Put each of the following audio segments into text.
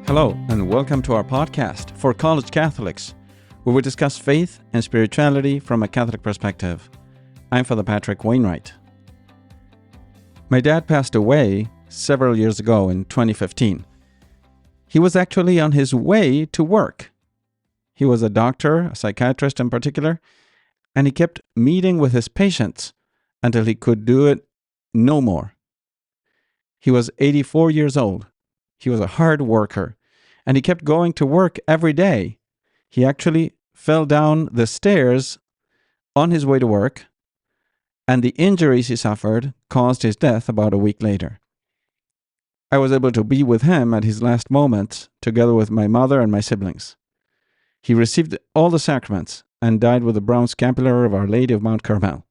Hello, and welcome to our podcast for college Catholics, where we discuss faith and spirituality from a Catholic perspective. I'm Father Patrick Wainwright. My dad passed away several years ago in 2015. He was actually on his way to work. He was a doctor, a psychiatrist in particular, and he kept meeting with his patients until he could do it no more. He was 84 years old. He was a hard worker, and he kept going to work every day. He actually fell down the stairs on his way to work, and the injuries he suffered caused his death about a week later. I was able to be with him at his last moments, together with my mother and my siblings. He received all the sacraments and died with the brown scapular of Our Lady of Mount Carmel.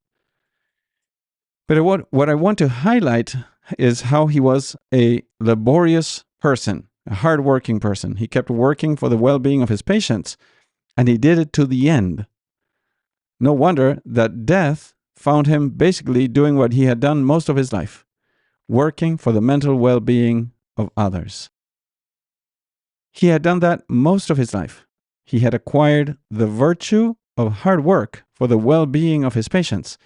But what I want to highlight is how he was a laborious person, a hardworking person. He kept working for the well-being of his patients, and he did it to the end. No wonder that death found him basically doing what he had done most of his life, working for the mental well-being of others. He had done that most of his life. He had acquired the virtue of hard work for the well-being of his patients,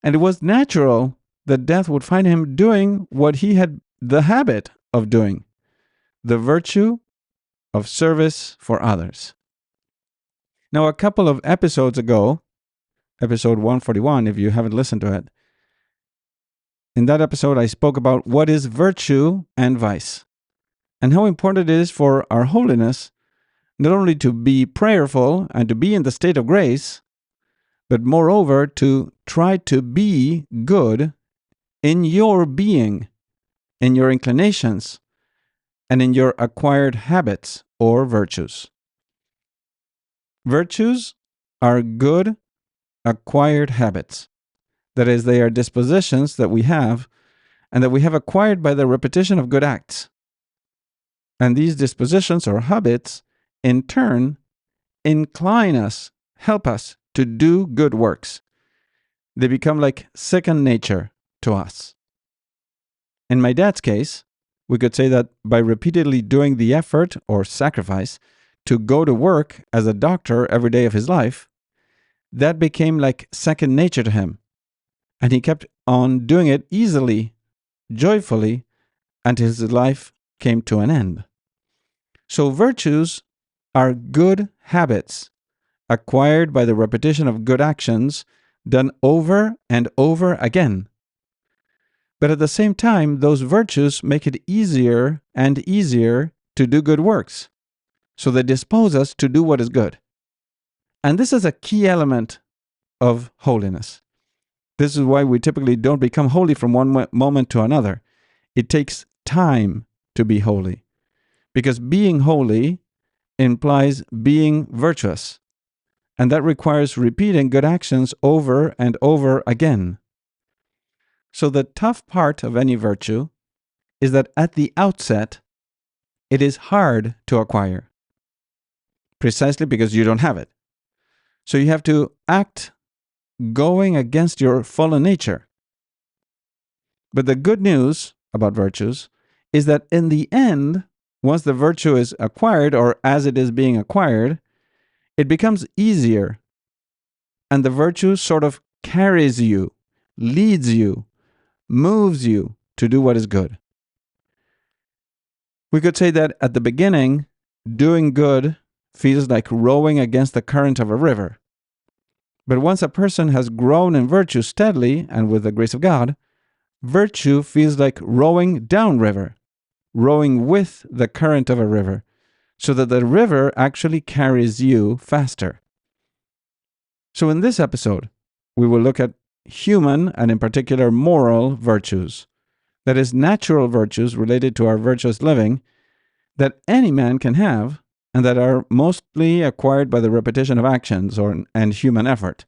and it was natural that death would find him doing what he had the habit of doing, the virtue of service for others. Now, a couple of episodes ago, episode 141, if you haven't listened to it, in that episode I spoke about what is virtue and vice, and how important it is for our holiness not only to be prayerful and to be in the state of grace, but moreover to try to be good in your being, in your inclinations, and in your acquired habits or virtues. Virtues are good acquired habits. That is, they are dispositions that we have and that we have acquired by the repetition of good acts. And these dispositions or habits, in turn, incline us, help us to do good works. They become like second nature to us. In my dad's case, we could say that by repeatedly doing the effort or sacrifice to go to work as a doctor every day of his life, that became like second nature to him. And he kept on doing it easily, joyfully, until his life came to an end. So virtues are good habits acquired by the repetition of good actions done over and over again. But at the same time, those virtues make it easier and easier to do good works. So they dispose us to do what is good. And this is a key element of holiness. This is why we typically don't become holy from one moment to another. It takes time to be holy, because being holy implies being virtuous, and that requires repeating good actions over and over again. So the tough part of any virtue is that at the outset, it is hard to acquire, precisely because you don't have it. So you have to act going against your fallen nature. But the good news about virtues is that in the end, once the virtue is acquired, or as it is being acquired, it becomes easier, and the virtue sort of carries you, leads you, moves you to do what is good. We could say that at the beginning, doing good feels like rowing against the current of a river. But once a person has grown in virtue steadily and with the grace of God, virtue feels like rowing downriver, rowing with the current of a river, so that the river actually carries you faster. So in this episode, we will look at human and in particular moral virtues, that is, natural virtues related to our virtuous living that any man can have and that are mostly acquired by the repetition of actions and human effort.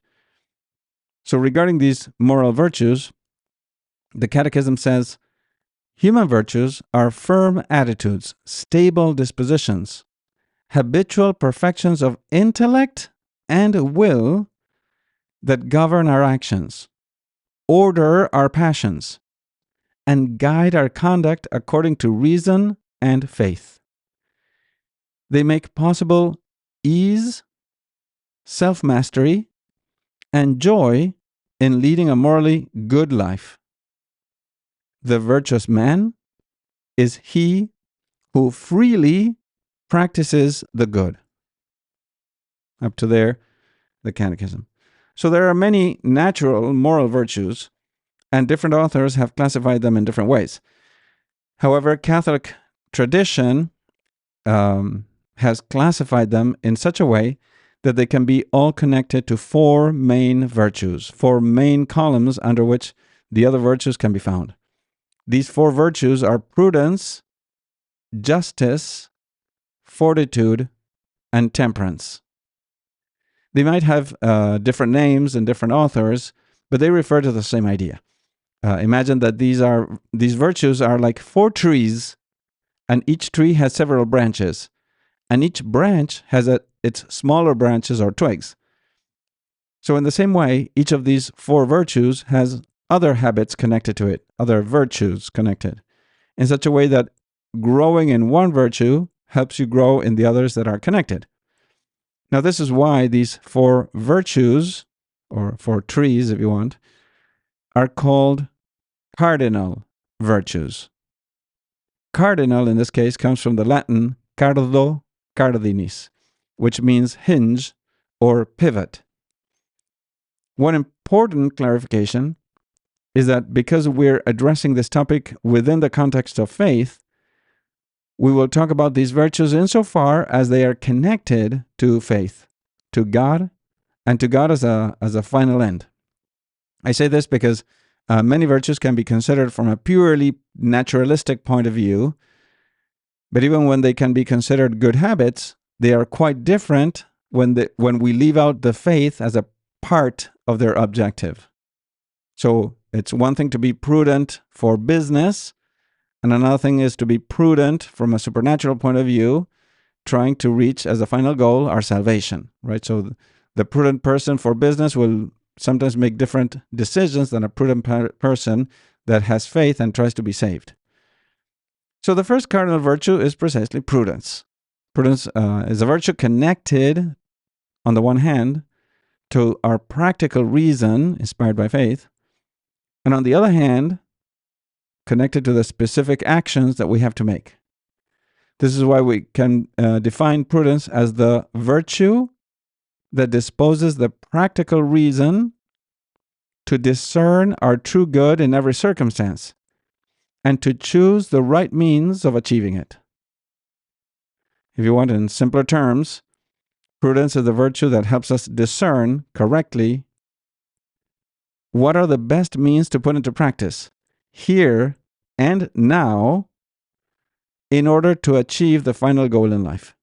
So regarding these moral virtues, the Catechism says, human virtues are firm attitudes, stable dispositions, habitual perfections of intellect and will that govern our actions, order our passions, and guide our conduct according to reason and faith. They make possible ease, self-mastery, and joy in leading a morally good life. The virtuous man is he who freely practices the good. Up to there, the Catechism. So there are many natural moral virtues, and different authors have classified them in different ways. However, Catholic tradition has classified them in such a way that they can be all connected to four main virtues, four main columns under which the other virtues can be found. These four virtues are prudence, justice, fortitude, and temperance. They might have different names and different authors, but they refer to the same idea. Imagine that these virtues are like four trees, and each tree has several branches, and each branch has its smaller branches or twigs. So in the same way, each of these four virtues has other habits connected to it, other virtues connected, in such a way that growing in one virtue helps you grow in the others that are connected. Now, this is why these four virtues, or four trees if you want, are called cardinal virtues. Cardinal, in this case, comes from the Latin cardo cardinis, which means hinge or pivot. One important clarification is that because we're addressing this topic within the context of faith, we will talk about these virtues insofar as they are connected to faith, to God, and to God as a final end. I say this because many virtues can be considered from a purely naturalistic point of view, but even when they can be considered good habits, they are quite different when we leave out the faith as a part of their objective. So it's one thing to be prudent for business, and another thing is to be prudent from a supernatural point of view, trying to reach as a final goal our salvation, right? So the prudent person for business will sometimes make different decisions than a prudent person that has faith and tries to be saved. So the first cardinal virtue is precisely prudence. Prudence is a virtue connected, on the one hand, to our practical reason inspired by faith, and on the other hand, connected to the specific actions that we have to make. This is why we can define prudence as the virtue that disposes the practical reason to discern our true good in every circumstance and to choose the right means of achieving it. If you want, in simpler terms, prudence is the virtue that helps us discern correctly what are the best means to put into practice here and now in order to achieve the final goal in life.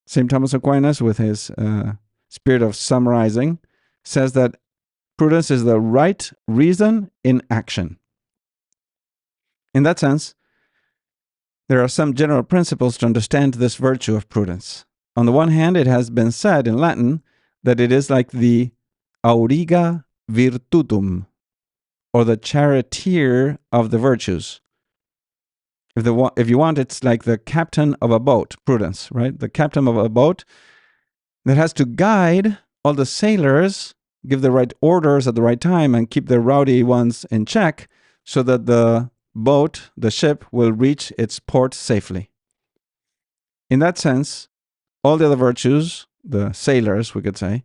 St. Thomas Aquinas, with his spirit of summarizing, says that prudence is the right reason in action. In that sense, there are some general principles to understand this virtue of prudence. On the one hand, it has been said in Latin that it is like the auriga virtutum, or the charioteer of the virtues. If you want, it's like the captain of a boat, prudence, right? The captain of a boat that has to guide all the sailors, give the right orders at the right time, and keep the rowdy ones in check so that the boat, the ship, will reach its port safely. In that sense, all the other virtues, the sailors, we could say,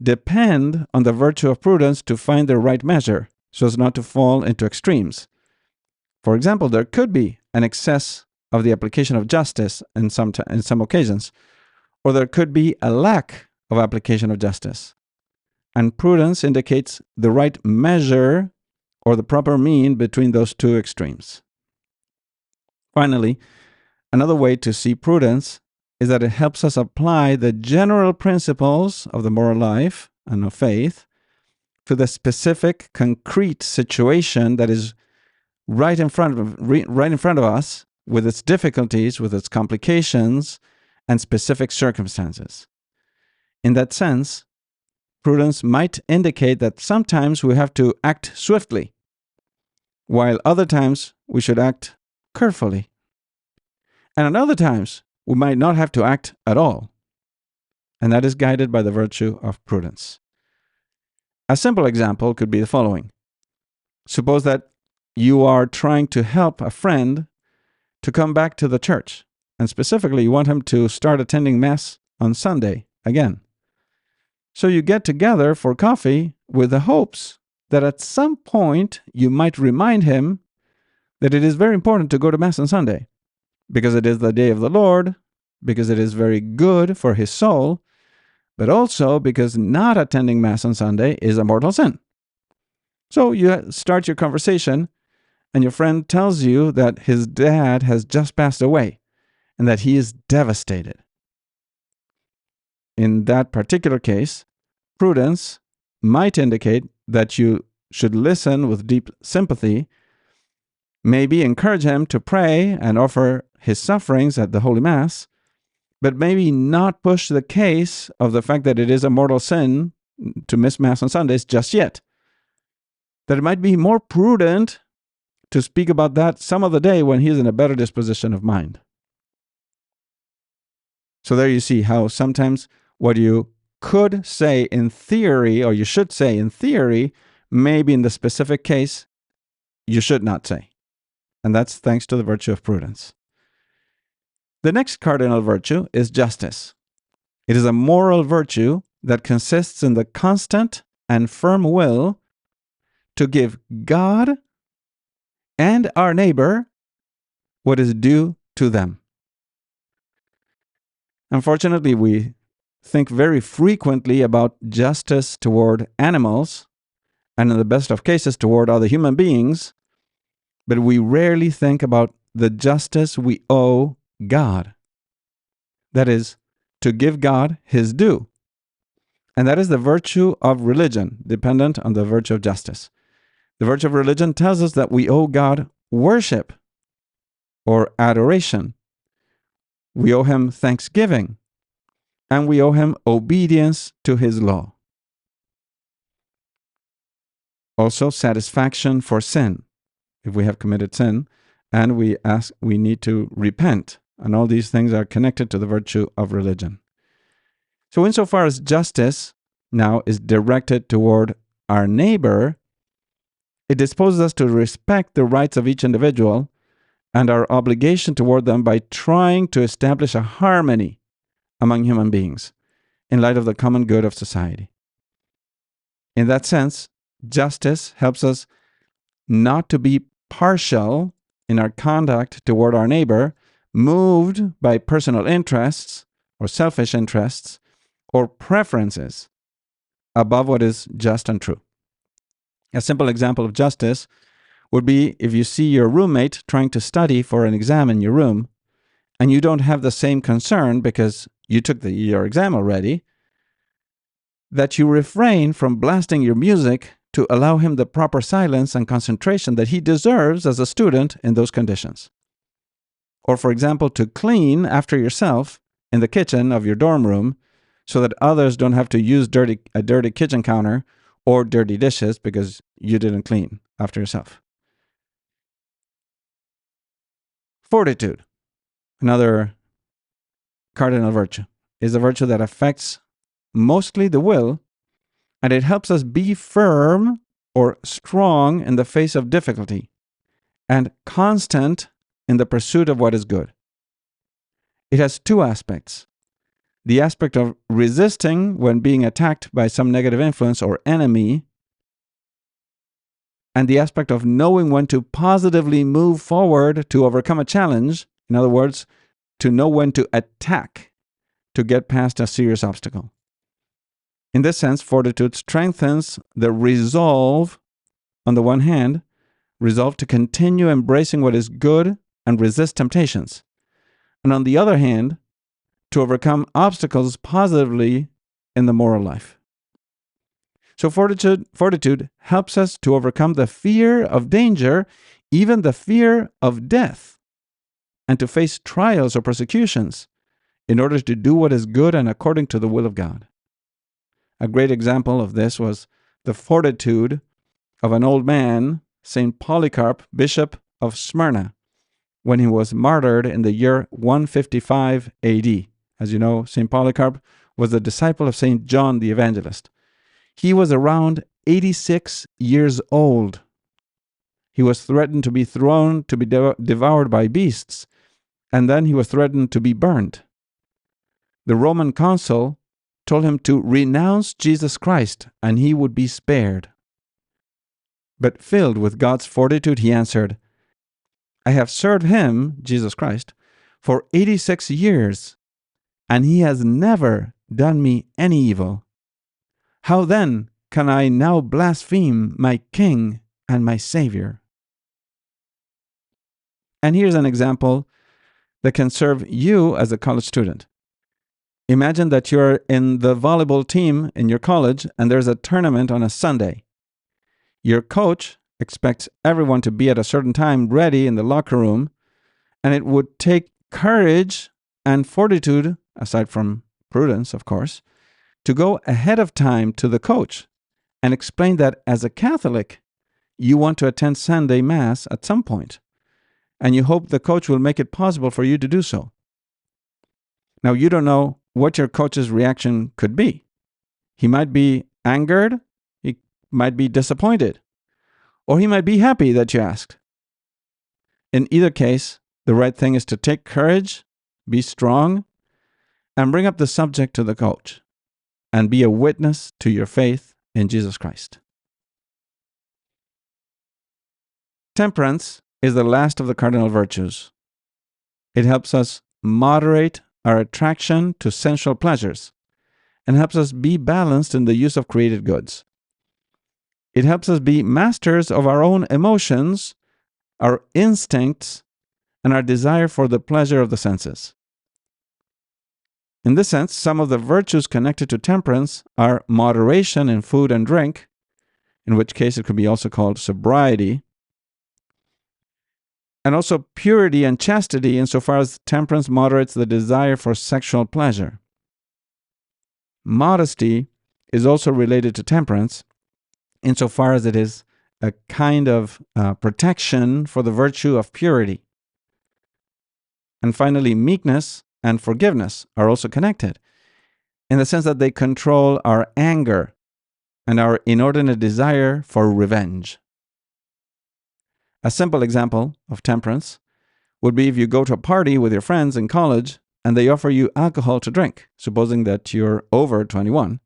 depend on the virtue of prudence to find the right measure so as not to fall into extremes. For example, there could be an excess of the application of justice in some occasions, or there could be a lack of application of justice. And prudence indicates the right measure or the proper mean between those two extremes. Finally, another way to see prudence is that it helps us apply the general principles of the moral life and of faith to the specific, concrete situation that is right in front of us, with its difficulties, with its complications, and specific circumstances. In that sense, prudence might indicate that sometimes we have to act swiftly, while other times we should act carefully. And at other times, we might not have to act at all. And that is guided by the virtue of prudence. A simple example could be the following. Suppose that you are trying to help a friend to come back to the church, and specifically you want him to start attending Mass on Sunday again. So you get together for coffee with the hopes that at some point you might remind him that it is very important to go to Mass on Sunday, because it is the day of the Lord, because it is very good for his soul, but also because not attending Mass on Sunday is a mortal sin. So you start your conversation, and your friend tells you that his dad has just passed away and that he is devastated. In that particular case, prudence might indicate that you should listen with deep sympathy, maybe encourage him to pray and offer his sufferings at the Holy Mass, but maybe not push the case of the fact that it is a mortal sin to miss Mass on Sundays just yet. That it might be more prudent to speak about that some other day when he is in a better disposition of mind. So there you see how sometimes what you could say in theory, or you should say in theory, maybe in the specific case, you should not say. And that's thanks to the virtue of prudence. The next cardinal virtue is justice. It is a moral virtue that consists in the constant and firm will to give God and our neighbor what is due to them. Unfortunately, we think very frequently about justice toward animals, and in the best of cases toward other human beings, but we rarely think about the justice we owe God. That is, to give God his due. And that is the virtue of religion, dependent on the virtue of justice. The virtue of religion tells us that we owe God worship or adoration. We owe him thanksgiving, and we owe him obedience to his law. Also, satisfaction for sin, if we have committed sin, and we need to repent. And all these things are connected to the virtue of religion. So insofar as justice now is directed toward our neighbor, it disposes us to respect the rights of each individual and our obligation toward them by trying to establish a harmony among human beings in light of the common good of society. In that sense, justice helps us not to be partial in our conduct toward our neighbor, moved by personal interests or selfish interests or preferences above what is just and true. A simple example of justice would be if you see your roommate trying to study for an exam in your room, and you don't have the same concern because you took your exam already, that you refrain from blasting your music to allow him the proper silence and concentration that he deserves as a student in those conditions. Or, for example, to clean after yourself in the kitchen of your dorm room so that others don't have to use a dirty kitchen counter or dirty dishes because you didn't clean after yourself. Fortitude, another cardinal virtue, is a virtue that affects mostly the will, and it helps us be firm or strong in the face of difficulty and constant in the pursuit of what is good. It has two aspects. The aspect of resisting when being attacked by some negative influence or enemy, and the aspect of knowing when to positively move forward to overcome a challenge. In other words, to know when to attack to get past a serious obstacle. In this sense, fortitude strengthens the resolve, on the one hand, resolve to continue embracing what is good and resist temptations, and on the other hand, to overcome obstacles positively in the moral life. So fortitude helps us to overcome the fear of danger, even the fear of death, and to face trials or persecutions in order to do what is good and according to the will of God. A great example of this was the fortitude of an old man, St. Polycarp, Bishop of Smyrna. when he was martyred in the year 155 AD. As you know, St. Polycarp was a disciple of St. John the Evangelist. He was around 86 years old. He was threatened to be thrown to be devoured by beasts, and then he was threatened to be burned. The Roman consul told him to renounce Jesus Christ, and he would be spared. But filled with God's fortitude, he answered, "I have served him," Jesus Christ, "for 86 years, and he has never done me any evil. How then can I now blaspheme my King and my Savior?" And here's an example that can serve you as a college student. Imagine that you're in the volleyball team in your college and there's a tournament on a Sunday. Your coach expects everyone to be at a certain time ready in the locker room, and it would take courage and fortitude, aside from prudence, of course, to go ahead of time to the coach and explain that as a Catholic, you want to attend Sunday Mass at some point, and you hope the coach will make it possible for you to do so. Now, you don't know what your coach's reaction could be. He might be angered, he might be disappointed, or he might be happy that you asked. In either case, the right thing is to take courage, be strong, and bring up the subject to the coach, and be a witness to your faith in Jesus Christ. Temperance is the last of the cardinal virtues. It helps us moderate our attraction to sensual pleasures and helps us be balanced in the use of created goods. It helps us be masters of our own emotions, our instincts, and our desire for the pleasure of the senses. In this sense, some of the virtues connected to temperance are moderation in food and drink, in which case it could be also called sobriety, and also purity and chastity insofar as temperance moderates the desire for sexual pleasure. Modesty is also related to temperance insofar as it is a kind of protection for the virtue of purity. And finally, meekness and forgiveness are also connected in the sense that they control our anger and our inordinate desire for revenge. A simple example of temperance would be if you go to a party with your friends in college and they offer you alcohol to drink, supposing that you're over 21,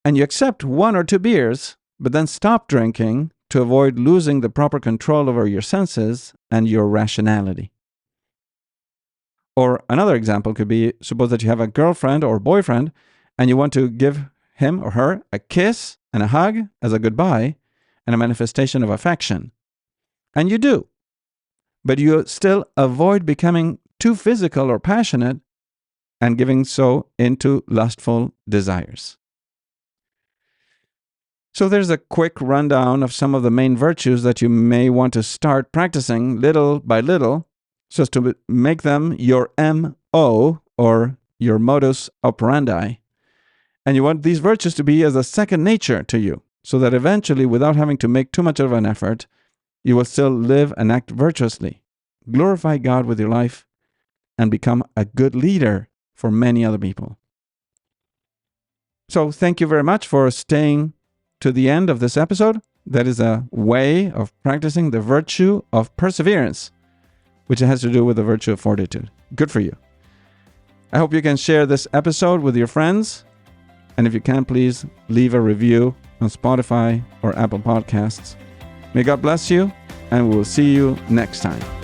and you accept 1 or 2 beers, but then stop drinking to avoid losing the proper control over your senses and your rationality. Or another example could be, suppose that you have a girlfriend or boyfriend and you want to give him or her a kiss and a hug as a goodbye and a manifestation of affection. And you do. But you still avoid becoming too physical or passionate and giving so into lustful desires. So there's a quick rundown of some of the main virtues that you may want to start practicing little by little so as to make them your MO or your modus operandi. And you want these virtues to be as a second nature to you so that eventually, without having to make too much of an effort, you will still live and act virtuously, glorify God with your life, and become a good leader for many other people. So thank you very much for staying to the end of this episode. That is a way of practicing the virtue of perseverance, which has to do with the virtue of fortitude. Good for you. I hope you can share this episode with your friends. And if you can, please leave a review on Spotify or Apple Podcasts. May God bless you, and we will see you next time.